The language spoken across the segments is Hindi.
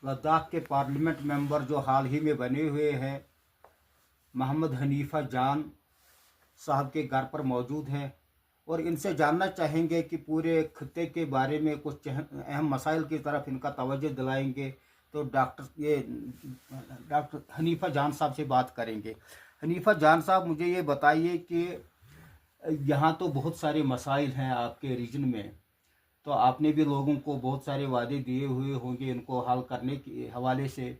लद्दाख के पार्लियामेंट मेंबर जो हाल ही में बने हुए हैं मोहम्मद हनीफा जान साहब के घर पर मौजूद हैं और इनसे जानना चाहेंगे कि पूरे खत्ते के बारे में कुछ अहम मसाइल की तरफ इनका तवज्जो दिलाएंगे। तो डॉक्टर हनीफा जान साहब से बात करेंगे। हनीफा जान साहब, मुझे ये बताइए कि यहाँ तो बहुत सारे मसाइल हैं आपके रीजन में, तो आपने भी लोगों को बहुत सारे वादे दिए हुए होंगे इनको हल करने के हवाले से।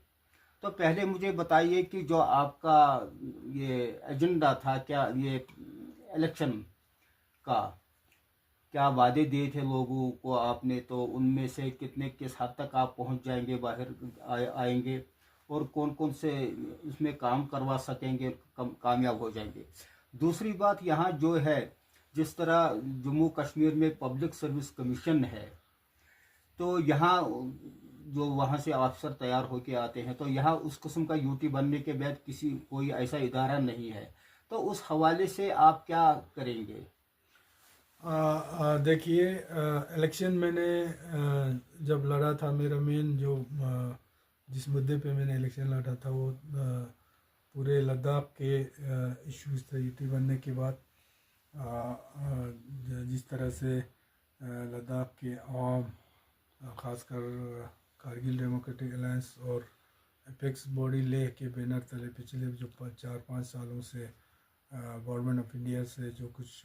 तो पहले मुझे बताइए कि जो आपका ये एजेंडा था, क्या ये इलेक्शन का क्या वादे दिए थे लोगों को आपने, तो उनमें से कितने किस हद तक आप पहुंच जाएंगे, बाहर आएंगे और कौन कौन से इसमें काम करवा सकेंगे, कामयाब हो जाएंगे। दूसरी बात, यहाँ जो है जिस तरह जम्मू कश्मीर में पब्लिक सर्विस कमीशन है, तो यहाँ जो वहाँ से अफसर तैयार होके आते हैं, तो यहाँ उस किस्म का यूटी बनने के बाद कोई ऐसा इदारा नहीं है। तो उस हवाले से आप क्या करेंगे? देखिए, इलेक्शन मैंने जब लड़ा था, मेरा मेन जो जिस मुद्दे पे मैंने इलेक्शन लड़ा था वो पूरे लद्दाख के इश्यूज थे। यूटी बनने के बाद जिस तरह से लद्दाख के आवाम, ख़ासकर कारगिल डेमोक्रेटिक अलायंस और एपेक्स बॉडी लेह के बैनर तले पिछले जो 4-5 सालों से गवर्नमेंट ऑफ इंडिया से जो कुछ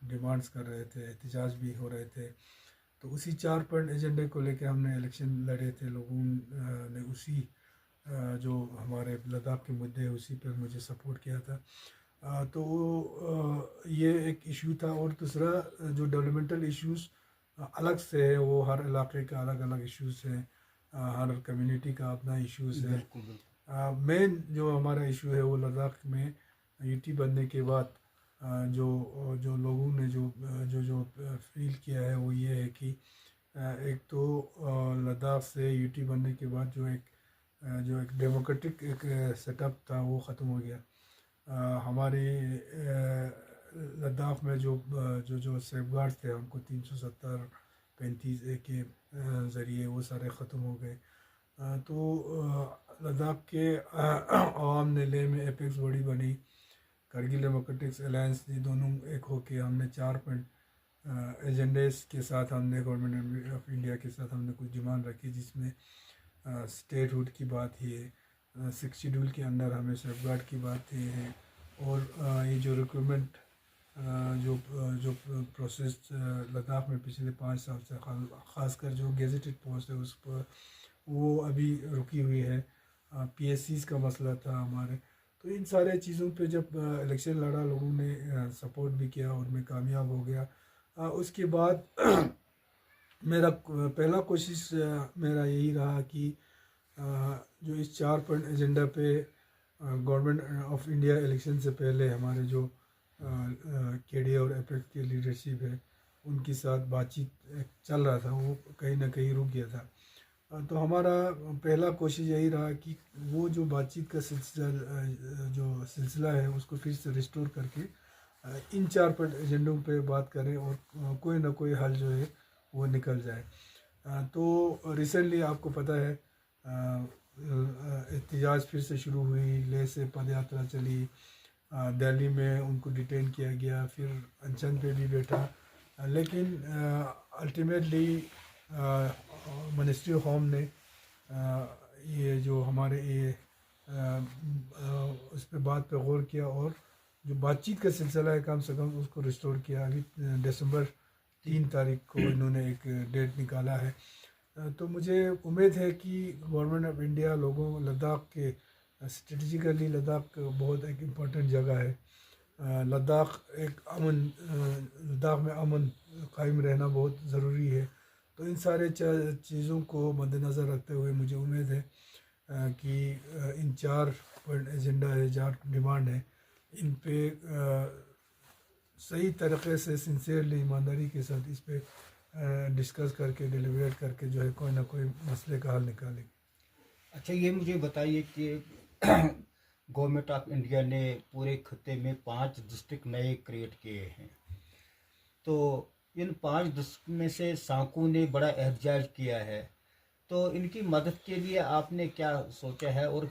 डिमांड्स कर रहे थे, एहतजाज भी हो रहे थे, तो उसी 4 पॉइंट एजेंडे को लेकर हमने इलेक्शन लड़े थे। लोगों ने उसी जो हमारे लद्दाख के मुद्दे हैं उसी पर मुझे सपोर्ट किया था। तो ये एक इशू था। और दूसरा जो डेवलपमेंटल इश्यूज़ अलग से है, वो हर इलाके का अलग अलग इश्यूज़ हैं, हर कम्युनिटी का अपना इश्यूज़ है। बिल्कुल बिल्कुल। मेन जो हमारा इशू है वो लद्दाख में यूटी बनने के बाद जो जो लोगों ने जो जो जो फील किया है वो ये है कि एक तो लद्दाख से यूटी बनने के बाद जो एक डेमोक्रेटिक एक सेटअप था वो ख़त्म हो गया। हमारे लद्दाख में जो जो जो सेफगार्ड थे, हमको 370-35 के ज़रिए वो सारे ख़त्म हो गए। तो लद्दाख के आवाम ने लेह में एपेक्स बॉडी बनी, कारगिल डेमोक्रेटिक्स अलायंस, ये दोनों एक होके हमने 4 पॉइंट एजेंडेस के साथ हमने गवर्नमेंट ऑफ इंडिया के साथ हमने कुछ डिमांड रखी, जिसमें स्टेटहुड की बात है, 6 शेड्यूल के अंदर हमें सेफगार्ड की बात है, और ये जो रिक्रूटमेंट जो जो प्रोसेस लद्दाख में पिछले 5 साल से ख़ासकर जो गेजेटेड पोस्ट है उस पर वो अभी रुकी हुई है। पीएससीज का मसला था हमारे। तो इन सारे चीज़ों पे जब इलेक्शन लड़ा, लोगों ने सपोर्ट भी किया और मैं कामयाब हो गया। उसके बाद मेरा पहला कोशिश मेरा यही रहा कि जो इस 4 पॉइंट एजेंडा पे गवर्नमेंट ऑफ इंडिया इलेक्शन से पहले हमारे जो केडीए और एपेक की लीडरशिप है उनके साथ बातचीत चल रहा था, वो कहीं ना कहीं रुक गया था। तो हमारा पहला कोशिश यही रहा कि वो जो बातचीत का सिलसिला है उसको फिर से रिस्टोर करके इन 4 पॉइंट एजेंडों पे बात करें और कोई ना कोई हल जो है वो निकल जाए। तो रिसेंटली आपको पता है एहतजाज फिर से शुरू हुई, लेह से पद यात्रा चली, दिल्ली में उनको डिटेन किया गया, फिर अनशन पे भी बैठा, लेकिन अल्टीमेटली मिनिस्ट्री ऑफ होम ने ये जो हमारे ये उस पर बात पे गौर किया और जो बातचीत का सिलसिला है कम से कम उसको रिस्टोर किया। अभी दिसंबर 3 तारीख को इन्होंने एक डेट निकाला है। तो मुझे उम्मीद है कि गवर्नमेंट ऑफ इंडिया लोगों लद्दाख के स्ट्रेटजिकली लद्दाख बहुत एक इम्पोर्टेंट जगह है। लद्दाख लद्दाख में अमन कायम रहना बहुत ज़रूरी है। तो इन सारे चीज़ों को मद्देनज़र रखते हुए मुझे उम्मीद है कि इन 4 पॉइंट एजेंडा है, 4 डिमांड है, इन पे सही तरीक़े से सिंसियरली ईमानदारी के साथ इस पे डिस्कस करके डिलीवरेट करके जो है कोई ना कोई मसले का हल निकालेंगे। अच्छा, ये मुझे बताइए कि गवर्नमेंट ऑफ इंडिया ने पूरे खत्ते में 5 डिस्ट्रिक्ट नए क्रिएट किए हैं, तो इन 5 डिस्ट्रिक्ट में से साकू ने बड़ा एहतजाज किया है। तो इनकी मदद के लिए आपने क्या सोचा है, और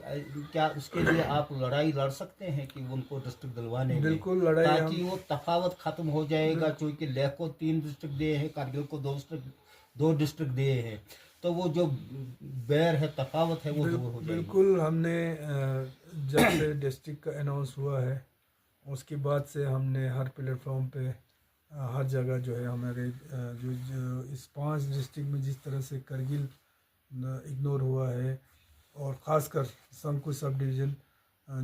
क्या उसके लिए आप लड़ाई लड़ सकते हैं कि उनको डिस्ट्रिक्ट दिलवाने में, बिल्कुल लड़ाई ताकि हम वो तफावत ख़त्म हो जाएगा? क्योंकि लेह को 3 डिस्ट्रिक्ट दिए हैं, कारगिल को 2 डिस्ट्रिक्ट दिए हैं, तो वो जो बैर है, तफावत है, वो दूर हो जाएगी। बिल्कुल हमने जब से डिस्ट्रिक्ट का अनाउंस हुआ है उसके बाद से हमने हर प्लेटफॉर्म पे हर जगह जो है हमारे जो इस 5 डिस्ट्रिक्ट में जिस तरह से करगिल इग्नोर हुआ है, और ख़ासकर संगकू सब डिवीज़न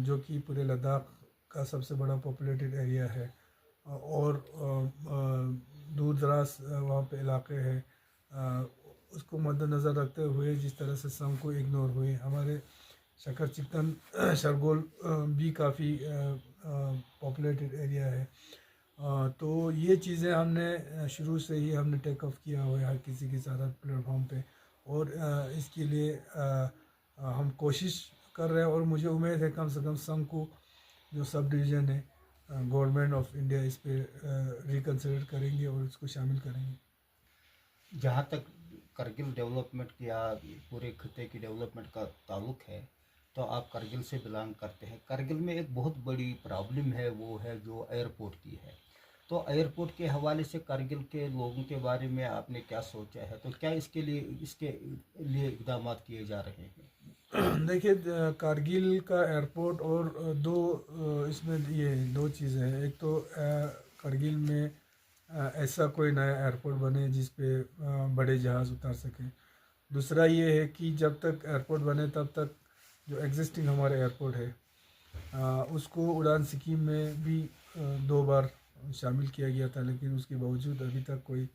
जो कि पूरे लद्दाख का सबसे बड़ा पॉपुलेटेड एरिया है, और दूर दराज वहाँ पे इलाके हैं, उसको मद्देनज़र रखते हुए जिस तरह से संगकू इग्नोर हुए, हमारे शकर चिकन शरगोल भी काफ़ी पॉपुलेटेड एरिया है। तो ये चीज़ें हमने शुरू से ही हमने टेक ऑफ किया हुआ है हर किसी के साथ प्लेटफॉर्म पे, और इसके लिए हम कोशिश कर रहे हैं, और मुझे उम्मीद है कम से कम संघ को जो सब डिवीज़न है गवर्नमेंट ऑफ इंडिया इस पे रिकन्सिडर करेंगे और इसको शामिल करेंगे। जहाँ तक करगिल डेवलपमेंट या पूरे खत्े की डेवलपमेंट का ताल्लुक है, तो आप करगिल से बिलोंग करते हैं। करगिल में एक बहुत बड़ी प्रॉब्लम है, वो है जो एयरपोर्ट की है। तो एयरपोर्ट के हवाले से करगिल के लोगों के बारे में आपने क्या सोचा है? तो क्या इसके लिए इकदाम किए जा रहे हैं? देखिए कारगिल का एयरपोर्ट और दो इसमें ये दो चीज़ें हैं। एक तो करगिल में ऐसा कोई नया एयरपोर्ट बने जिस पे बड़े जहाज़ उतार सकें। दूसरा ये है कि जब तक एयरपोर्ट बने तब तक जो एग्जिस्टिंग हमारे एयरपोर्ट है उसको उड़ान स्कीम में भी 2 बार शामिल किया गया था, लेकिन उसके बावजूद अभी तक कोई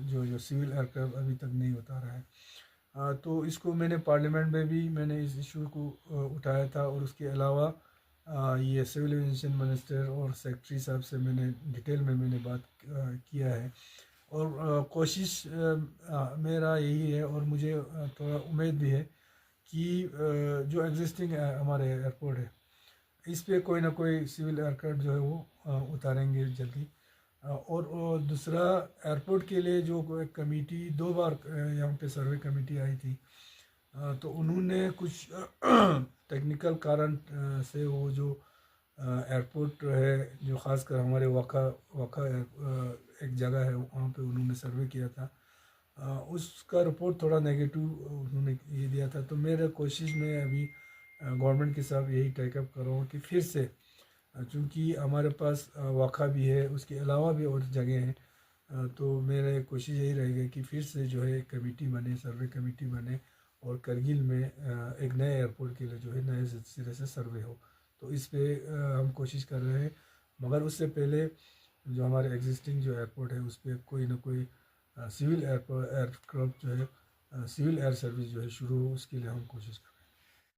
जो सिविल एयरक्राफ्ट अभी तक नहीं उतारा है। तो इसको मैंने पार्लियामेंट में भी मैंने इस इशू को उठाया था, और उसके अलावा ये सिविल एविएशन मिनिस्टर और सेक्रेटरी साहब से मैंने डिटेल में मैंने बात किया है, और कोशिश मेरा यही है, और मुझे थोड़ा उम्मीद भी है कि जो एग्जिस्टिंग हमारे एयरपोर्ट है इस पे कोई ना कोई सिविल एयरक्राफ्ट जो है वो उतारेंगे जल्दी। और दूसरा एयरपोर्ट के लिए जो एक कमेटी 2 बार यहाँ पे सर्वे कमेटी आई थी, तो उन्होंने कुछ टेक्निकल कारण से वो जो एयरपोर्ट है जो ख़ासकर हमारे वका एक जगह है वहाँ पे उन्होंने सर्वे किया था, उसका रिपोर्ट थोड़ा नेगेटिव उन्होंने ये दिया था। तो मेरा कोशिश में अभी गवर्नमेंट के साथ यही टेकअप कर रहा हूँ कि फिर से चूँकि हमारे पास वखा भी है, उसके अलावा भी और जगह हैं, तो मेरा कोशिश यही रहेगा कि फिर से जो है कमेटी बने, सर्वे कमेटी बने, और करगिल में एक नए एयरपोर्ट के लिए जो है नए सिरे से सर्वे हो। तो इस पे हम कोशिश कर रहे हैं, मगर उससे पहले जो हमारे एग्जिस्टिंग जो एयरपोर्ट है उस पर कोई ना कोई सिविल एयरक्राफ्ट जो है सिविल एयर सर्विस जो है शुरू हो, उसके लिए हम कोशिश कर रहे हैं।